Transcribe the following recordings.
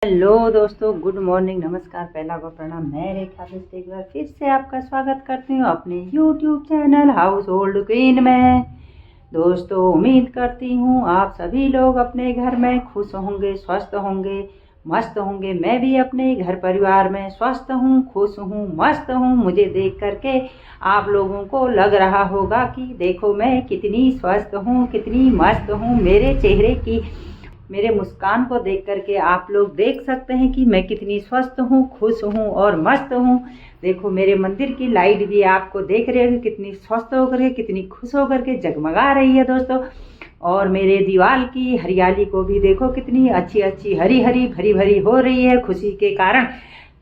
Hello दोस्तों, good morning, नमस्कार, पहला को प्रणाम। मैं रेखा मिस्त्री एक बार फिर से आपका स्वागत करती हूँ अपने YouTube channel house hold queen में। दोस्तों, उम्मीद करती हूँ आप सभी लोग अपने घर में खुश होंगे, स्वस्थ होंगे, मस्त होंगे। मैं भी अपने घर परिवार में स्वस्थ हूँ, खुश हूँ, मस्त हूँ। मुझे देख करके आप लोगों को लग रहा होगा कि देखो मैं कितनी स्वस्थ हूँ, कितनी मस्त हूँ। मेरे चेहरे की, मेरे मुस्कान को देख करके आप लोग देख सकते हैं कि मैं कितनी स्वस्थ हूँ, खुश हूँ और मस्त हूँ। देखो मेरे मंदिर की लाइट भी आपको देख रहे हो कितनी स्वस्थ होकर के, कितनी खुश होकर के जगमगा रही है दोस्तों। और मेरे दीवार की हरियाली को भी देखो कितनी अच्छी अच्छी हरी हरी भरी भरी हो रही है खुशी के कारण।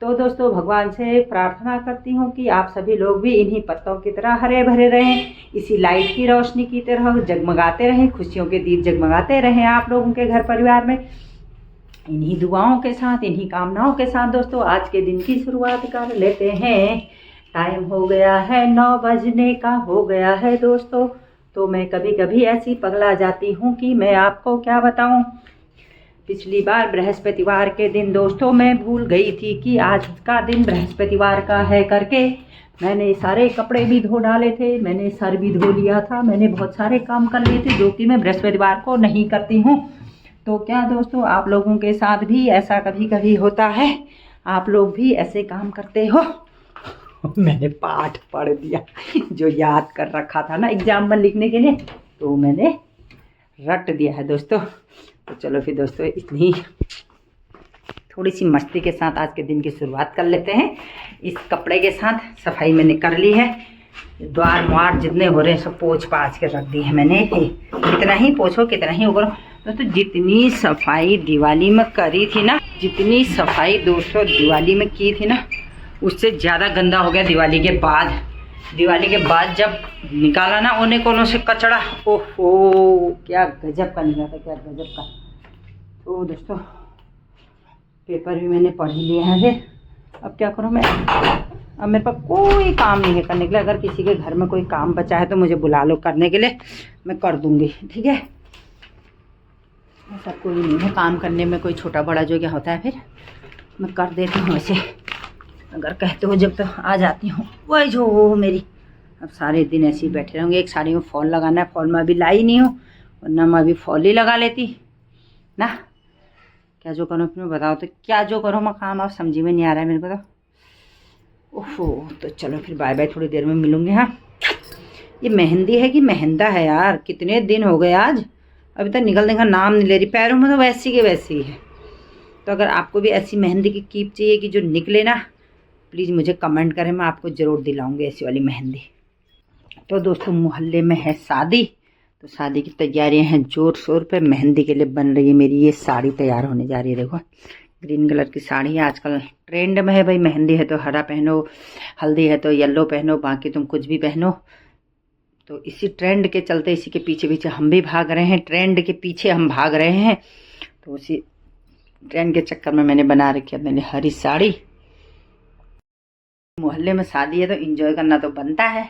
तो दोस्तों, भगवान से प्रार्थना करती हूँ कि आप सभी लोग भी इन्हीं पत्तों की तरह हरे भरे रहें, इसी लाइट की रोशनी की तरह जगमगाते रहें, खुशियों के दीप जगमगाते रहें आप लोगों के घर परिवार में। इन्हीं दुआओं के साथ, इन्हीं कामनाओं के साथ दोस्तों आज के दिन की शुरुआत कर लेते हैं। टाइम हो गया है 9 बजने का हो गया है दोस्तों। तो मैं कभी कभी ऐसी पगला जाती हूँ कि मैं आपको क्या बताऊँ। पिछली बार बृहस्पतिवार के दिन दोस्तों मैं भूल गई थी कि आज का दिन बृहस्पतिवार का है करके। मैंने सारे कपड़े भी धो डाले थे, मैंने सर भी धो लिया था, मैंने बहुत सारे काम कर लिए थे जो कि मैं बृहस्पतिवार को नहीं करती हूँ। तो क्या दोस्तों आप लोगों के साथ भी ऐसा कभी कभी होता है? आप लोग भी ऐसे काम करते हो? मैंने पाठ पढ़ दिया जो याद कर रखा था ना एग्जाम में लिखने के लिए, तो मैंने रट दिया है दोस्तों। तो चलो फिर दोस्तों, इतनी थोड़ी सी मस्ती के साथ आज के दिन की शुरुआत कर लेते हैं। इस कपड़े के साथ सफाई मैंने कर ली है, द्वार मुआर जितने हो रहे हैं सब पोंछ पाछ के रख दी है मैंने। कितना ही पोछो कितना ही ऊपर दोस्तों। जितनी सफाई दिवाली में करी थी ना, जितनी सफाई दोस्तों दिवाली में की थी ना, उससे ज़्यादा गंदा हो गया दिवाली के बाद। दिवाली के बाद जब निकाला ना उन्हें कोनों से कचड़ा, ओहो क्या गजब का निकला था, क्या गजब का। तो दोस्तों पेपर भी मैंने पढ़ ही लिया है। अब क्या करूँ मैं, अब मेरे पास कोई काम नहीं है करने के लिए। अगर किसी के घर में कोई काम बचा है तो मुझे बुला लो करने के लिए, मैं कर दूँगी, ठीक है। ऐसा कोई नहीं है काम करने में, कोई छोटा बड़ा जो क्या होता है, फिर मैं कर देती हूँ ऐसे। अगर कहते हो जब तो आ जाती हूँ, वही जो हो मेरी। अब सारे दिन ऐसे ही बैठे रहूँगी। एक साड़ी में फॉल लगाना है, फॉल में अभी लाई नहीं हूँ, वरना मैं अभी फॉल ही लगा लेती ना। क्या जो करूँ फिर बताओ, तो क्या जो करूँ मैं काम, अब समझ में नहीं आ रहा है मेरे को तो। ओहो, तो चलो फिर बाय बाय, थोड़ी देर में मिलूँगी। हाँ, ये मेहंदी है कि मेहंदा है यार, कितने दिन हो गए आज, अभी तक निकलने का नाम नहीं ले रही। पैरों में तो वैसी के वैसी ही है। तो अगर आपको भी ऐसी मेहंदी की कीप चाहिए कि जो निकले ना, प्लीज़ मुझे कमेंट करें, मैं आपको ज़रूर दिलाऊंगी ऐसी वाली मेहंदी। तो दोस्तों मोहल्ले में है शादी, तो शादी की तैयारियां हैं जोर शोर पे। मेहंदी के लिए बन रही है मेरी ये साड़ी, तैयार होने जा रही है। देखो ग्रीन कलर की साड़ी है, आजकल ट्रेंड में है भाई। मेहंदी है तो हरा पहनो, हल्दी है तो येलो पहनो, बाकी तुम कुछ भी पहनो। तो इसी ट्रेंड के चलते, इसी के पीछे पीछे हम भी भाग रहे हैं, ट्रेंड के पीछे हम भाग रहे हैं। तो उसी ट्रेंड के चक्कर में मैंने बना रखी है मैंने हरी साड़ी। मोहल्ले में शादी है तो एंजॉय करना तो बनता है,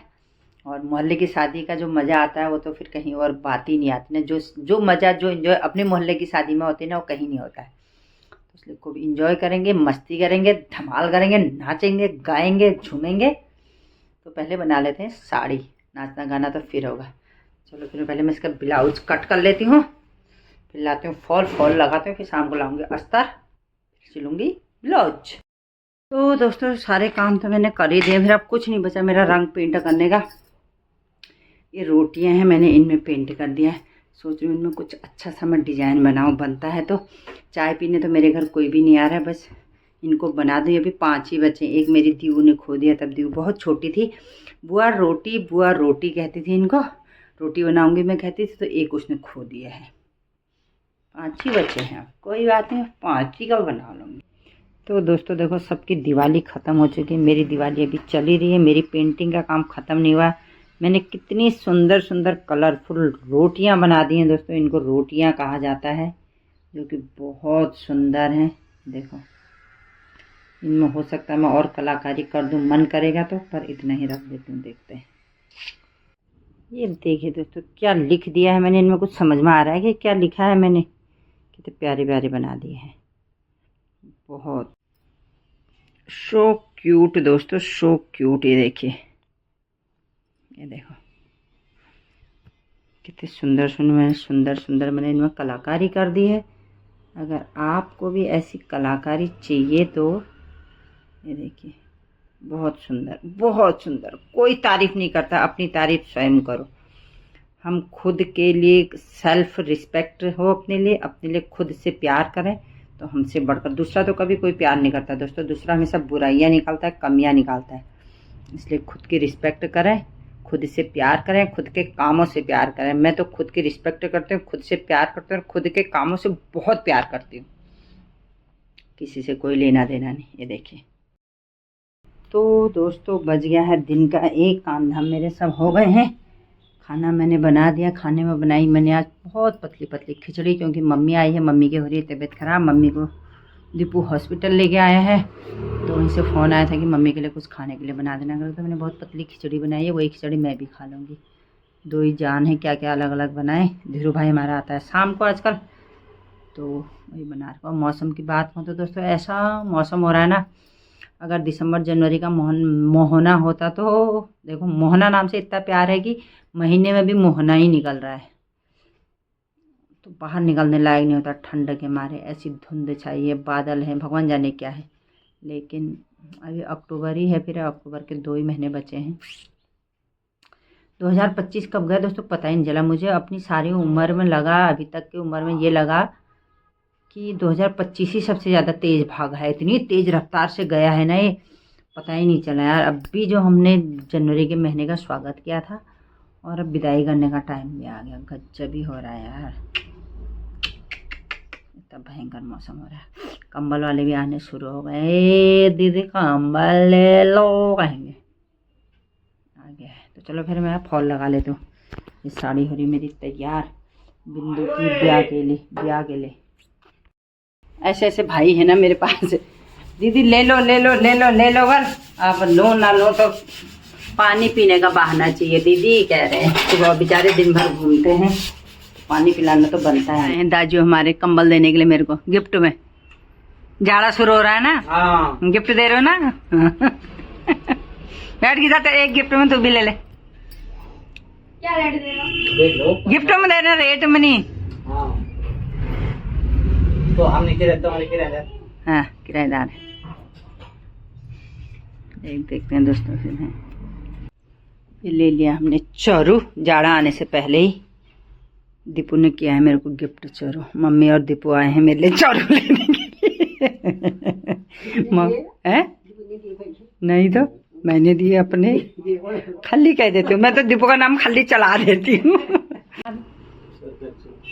और मोहल्ले की शादी का जो मज़ा आता है वो तो फिर कहीं और बात ही नहीं आती ना। जो मज़ा, जो एंजॉय अपने मोहल्ले की शादी में होती है ना, वो कहीं नहीं होता है। तो इसलिए खूब एंजॉय करेंगे, मस्ती करेंगे, धमाल करेंगे, नाचेंगे, गाएंगे, झूमेंगे। तो पहले बना लेते हैं साड़ी, नाचना गाना तो फिर होगा। चलो फिर पहले मैं इसका ब्लाउज कट कर लेती हूँ, फिर लाती हूँ फॉल लगाती हूँ, फिर शाम को लाऊंगी अस्तर, फिर सिलूँगी ब्लाउज। तो दोस्तों सारे काम तो मैंने कर ही दिए, फिर अब कुछ नहीं बचा मेरा रंग पेंट करने का। ये रोटियां हैं, मैंने इनमें पेंट कर दिया है। सोच रही हूँ इनमें कुछ अच्छा सा मैं डिज़ाइन बनाऊँ, बनता है तो। चाय पीने तो मेरे घर कोई भी नहीं आ रहा है, बस इनको बना दूँ। अभी 5 ही बचे। एक मेरी दीऊ ने खो दिया, तब दीऊ बहुत छोटी थी। बुआ रोटी कहती थी इनको, रोटी बनाऊँगी मैं कहती थी, तो एक उसने खो दिया है। 5 ही बचे हैं, अब कोई बात नहीं, 5 ही का बना लूँगी। तो दोस्तों देखो सबकी दिवाली ख़त्म हो चुकी है, मेरी दिवाली अभी चल ही रही है। मेरी पेंटिंग का काम ख़त्म नहीं हुआ। मैंने कितनी सुंदर सुंदर कलरफुल रोटियां बना दी हैं दोस्तों। इनको रोटियां कहा जाता है, जो कि बहुत सुंदर हैं। देखो इनमें हो सकता है मैं और कलाकारी कर दूं, मन करेगा तो, पर इतना ही रख देती हूँ। देखते हैं ये देखिए दोस्तों क्या लिख दिया है मैंने। इनमें कुछ समझ में आ रहा है कि क्या लिखा है मैंने। कितने प्यारे प्यारे बना दिए हैं, बहुत सो क्यूट दोस्तों, सो क्यूट। ये देखिए, ये देखो कितने सुंदर सुंदर सुंदर मैंने इनमें कलाकारी कर दी है। अगर आपको भी ऐसी कलाकारी चाहिए तो ये देखिए, बहुत सुंदर, बहुत सुंदर। कोई तारीफ नहीं करता, अपनी तारीफ स्वयं करो। हम खुद के लिए सेल्फ रिस्पेक्ट हो, अपने लिए खुद से प्यार करें तो हमसे बढ़कर दूसरा तो कभी कोई प्यार नहीं करता दोस्तों। दूसरा हमेशा बुराइयां निकालता है, कमियां निकालता है। इसलिए खुद की रिस्पेक्ट करें, खुद से प्यार करें, खुद के कामों से प्यार करें। मैं तो खुद की रिस्पेक्ट करती हूँ, खुद से प्यार करती हूँ, खुद के कामों से बहुत प्यार करती हूँ। किसी से कोई लेना देना नहीं। ये देखिए, तो दोस्तों बज गया है दिन का 1, काम धाम मेरे सब हो गए हैं। खाना मैंने बना दिया। खाने में बनाई मैंने आज बहुत पतली पतली खिचड़ी, क्योंकि मम्मी आई है। मम्मी की हो रही है तबीयत ख़राब। मम्मी को दीपू हॉस्पिटल लेके आया है, तो वहीं से फ़ोन आया था कि मम्मी के लिए कुछ खाने के लिए बना देना कर। तो मैंने बहुत पतली खिचड़ी बनाई है, वही खिचड़ी मैं भी खा लूँगी। 2 ही जान है, क्या क्या अलग अलग बनाए। धीरू भाई हमारा आता है शाम को आजकल, तो वही बना रहा हूँ। मौसम की बात हो तो दोस्तों ऐसा मौसम हो रहा है ना, अगर दिसंबर जनवरी का मोहना होता तो देखो, मोहना नाम से इतना प्यार है कि महीने में भी मोहना ही निकल रहा है, तो बाहर निकलने लायक नहीं होता ठंड के मारे। ऐसी धुंध छाई है, बादल है, भगवान जाने क्या है। लेकिन अभी अक्टूबर ही है, फिर अक्टूबर के 2 ही महीने बचे हैं। 2025 कब गया दोस्तों पता ही नहीं चला मुझे। अपनी सारी उम्र में लगा, अभी तक की उम्र में ये लगा कि 2025 ही सबसे ज़्यादा तेज़ भागा है। इतनी तेज़ रफ्तार से गया है ना, ये पता ही नहीं चला यार। अभी जो हमने जनवरी के महीने का स्वागत किया था और अब विदाई करने का टाइम भी आ गया। गजब ही हो रहा है यार, इतना भयंकर मौसम हो रहा है। कंबल वाले भी आने शुरू हो गए। दीदी कंबल ले लो कहेंगे, आ गया है। तो चलो फिर मैं फॉल लगा लेती हूँ। ये साड़ी हो रही मेरी तैयार बिंदु की ब्याह के लिए। ऐसे ऐसे भाई है ना मेरे पास, दीदी ले लो ले लो ले लो ले लो। बस अब लो ना लो तो पानी पीने का बहाना चाहिए, दीदी कह रहे हैं। सुबह बेचारे दिन भर घूमते हैं, पानी पिलाना तो बनता है। दाजू हमारे कंबल देने के लिए मेरे को गिफ्ट में। जाड़ा शुरू हो रहा है ना, हाँ गिफ्ट दे रहे हो ना। बैठ गई था, एक गिफ्ट में तू भी ले ले। क्या रेट दे रहे हो? गिफ्ट में दे रहे, रेट में नहीं। हाँ तो हम किराएदार। हाँ किराएदार है। एक देखते हैं दोस्तों, फिर है ये ले लिया हमने चोरू। जाड़ा आने से पहले ही दीपू ने किया है मेरे को गिफ्ट चोरू। मम्मी और दीपू आए हैं मेरे लिए चोरू लेने के लिए। नहीं तो मैंने दिए अपने, खल्ली कह देती हूँ मैं तो। दीपू का नाम खल्ली चला देती हूँ।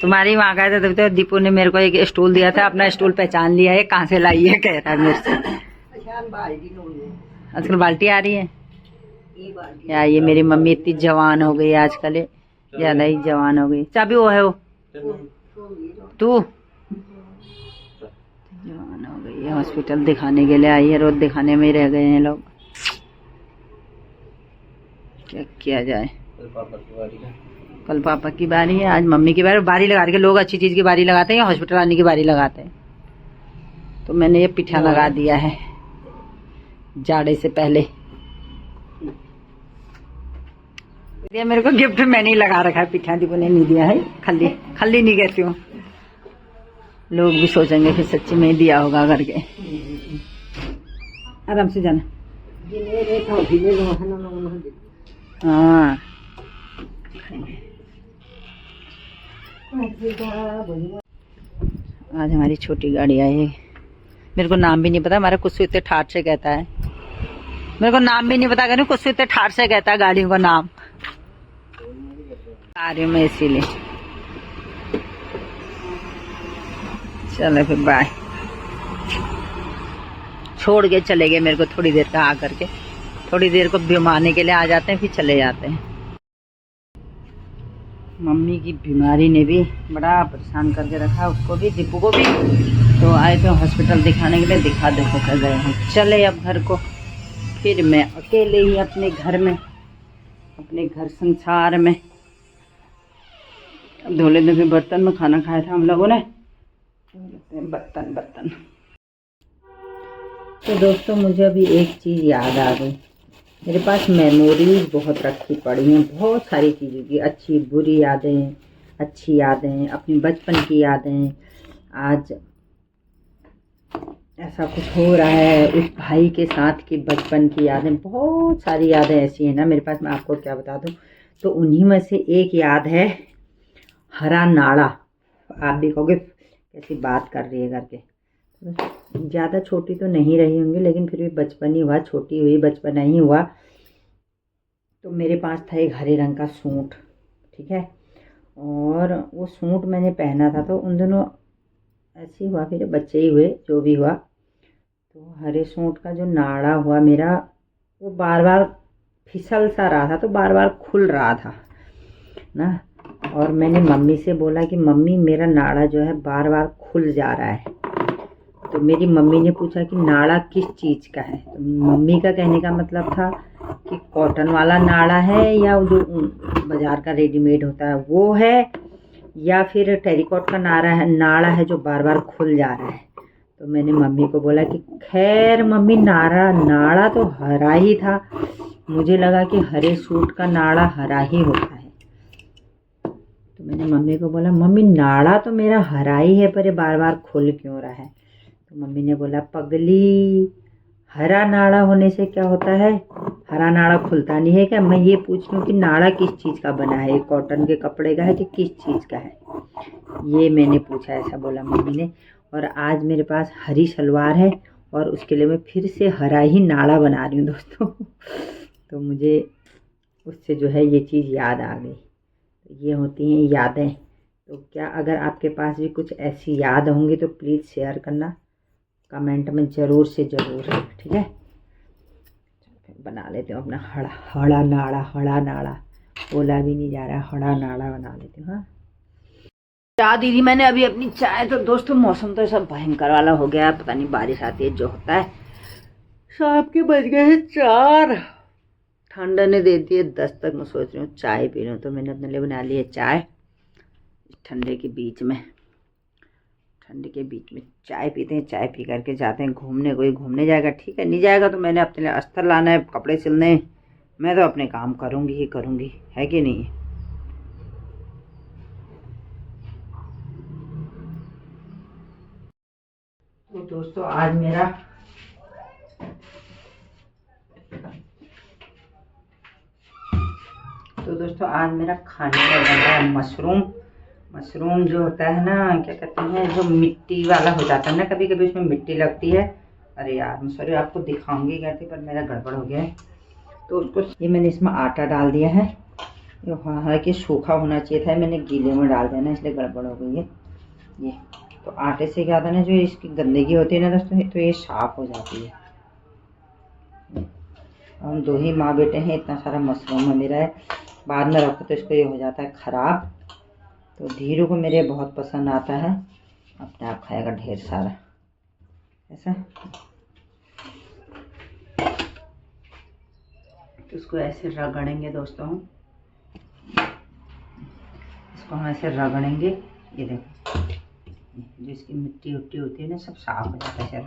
तुम्हारी वहाँ गए थे तो दीपू ने मेरे को एक स्टूल दिया था, अपना स्टूल पहचान लिया है। कहाँ से लाई है कह रहा है मेरे से। आजकल बाल्टी आ रही है यार। ये मेरी मम्मी इतनी जवान हो गई आजकल, ज्यादा ही जवान हो गई। चाबी वो है, वो तू जवान हो गई है। हॉस्पिटल दिखाने के लिए आई है, रोज दिखाने में ही रह गए हैं लोग। क्या किया जाए। कल पापा की बारी है, आज मम्मी की बारी। बारी लगा के लोग अच्छी चीज की बारी लगाते हैं या हॉस्पिटल आने की बारी लगाते हैं। तो मैंने ये पिठा लगा दिया है जाड़े से पहले। दिया मेरे को गिफ्ट, मैंने ही लगा रखा है। पिठा दीपू ने नहीं दिया है। खल्ली खल्ली नहीं कहती हूँ, लोग भी सोचेंगे फिर सच्ची में ही दिया होगा करके। आराम से जाना। हाँ आज हमारी छोटी गाड़ी आई है। मेरे को नाम भी नहीं पता, हमारा कुछ इतने ठाट से कहता है। मेरे को नाम भी नहीं पता, कहने कुछ इतने ठाट से कहता है गाड़ियों का नाम। आ रही हूँ मैं इसीलिए। चलो फिर बाय। छोड़ के चले गए मेरे को थोड़ी देर का, आकर के थोड़ी देर को बीमारने के लिए आ जाते हैं, फिर चले जाते हैं। मम्मी की बीमारी ने भी बड़ा परेशान करके रखा, उसको भी दीपू को भी। तो आए थे हॉस्पिटल दिखाने के लिए, दिखा देखो कर गए हैं। चले अब घर को। फिर मैं अकेले ही अपने घर में, अपने घर संसार में। धोले धोले बर्तन में खाना खाया था हम लोगों ने। बर्तन तो दोस्तों मुझे अभी एक चीज़ याद आ गई। मेरे पास मेमोरीज बहुत रखी पड़ी हैं, बहुत सारी चीज़ों की, अच्छी बुरी यादें, अच्छी यादें, अपनी बचपन की यादें। आज ऐसा कुछ हो रहा है, उस भाई के साथ की बचपन की यादें, बहुत सारी यादें ऐसी हैं ना मेरे पास, मैं आपको क्या बता दूं। तो उन्हीं में से एक याद है हरा नाड़ा। आप भी कहोगे कैसी बात कर रही है करके। ज़्यादा छोटी तो नहीं रही होंगी, लेकिन फिर भी बचपन ही हुआ, छोटी हुई बचपन ही हुआ। तो मेरे पास था एक हरे रंग का सूट, ठीक है, और वो सूट मैंने पहना था। तो उन दिनों ऐसे ही हुआ, फिर बच्चे ही हुए, जो भी हुआ। तो हरे सूट का जो नाड़ा हुआ मेरा, वो बार बार फिसल सा रहा था, तो बार बार खुल रहा था ना। और मैंने मम्मी से बोला कि मम्मी मेरा नाड़ा जो है बार बार खुल जा रहा है। तो मेरी मम्मी ने पूछा कि नाड़ा किस चीज़ का है। तो मम्मी का कहने का मतलब था कि कॉटन वाला नाड़ा है, या जो बाज़ार का रेडीमेड होता है वो है, या फिर टेरिकॉट का नाड़ा है जो बार बार खुल जा रहा है। तो मैंने मम्मी को बोला कि खैर मम्मी, नाड़ा तो हरा ही था। मुझे लगा कि हरे सूट का नाड़ा हरा ही होता है। तो मैंने मम्मी को बोला मम्मी नाड़ा तो मेरा हरा ही है, पर ये बार बार खुल क्यों रहा है। तो मम्मी ने बोला पगली, हरा नाड़ा होने से क्या होता है, हरा नाड़ा खुलता नहीं है क्या। मैं ये पूछ रही हूँ कि नाड़ा किस चीज़ का बना है, कॉटन के कपड़े का है कि किस चीज़ का है, ये मैंने पूछा। ऐसा बोला मम्मी ने। और आज मेरे पास हरी सलवार है और उसके लिए मैं फिर से हरा ही नाड़ा बना रही हूँ दोस्तों। तो मुझे उससे जो है ये चीज़ याद आ गई। तो ये होती हैं यादें। तो क्या अगर आपके पास भी कुछ ऐसी याद होंगी तो प्लीज़ शेयर करना कमेंट में, ज़रूर से ज़रूर, ठीक है। बना लेती हूँ अपना हड़ा नाड़ा, बोला भी नहीं जा रहा, हड़ा नाड़ा बना लेती हूँ। हाँ चाह दीदी मैंने अभी अपनी चाय। तो दोस्तों मौसम तो सब भयंकर वाला हो गया, पता नहीं बारिश आती है जो होता है। शाम के बज गए हैं 4, ठंडा ने दे दिए 10 तक। मैं सोच रही हूँ चाय पी लूँ, तो मैंने अपने लिए बना ली है चाय। ठंडे के बीच में चाय पीते हैं, चाय पी करके जाते हैं घूमने। कोई घूमने जाएगा ठीक है, नहीं जाएगा तो मैंने अपने लिए अस्तर लाना है, कपड़े सिलने। मैं तो अपने काम करूँगी ही करूँगी, है कि नहीं। तो दोस्तों आज मेरा खाने का बन रहा है मशरूम जो होता है ना, क्या कहते हैं, जो मिट्टी वाला हो जाता है ना, कभी कभी उसमें मिट्टी लगती है। अरे यार मैं सॉरी, आपको दिखाऊंगी कहती, पर मेरा गड़बड़ हो गया है। तो उसको ये मैंने इसमें आटा डाल दिया है। हालांकि सूखा होना चाहिए था, मैंने गीले में डाल दिया ना, इसलिए गड़बड़ हो गई है ये। तो आटे से क्या होता है ना, जो इसकी गंदगी होती है ना दोस्तों, तो ये साफ हो जाती है। हम 2 ही माँ बेटे हैं, इतना सारा मशरूम है मेरा है, बाद में रखो तो इसको ये हो जाता है ख़राब। तो धीरू को मेरे बहुत पसंद आता है, अपने आप खाएगा ढेर सारा ऐसा। तो इसको ऐसे रगड़ेंगे दोस्तों, इसको हम ऐसे रगड़ेंगे। ये देखो, जो इसकी मिट्टी उट्टी होती है ना, सब साफ हो जाता है।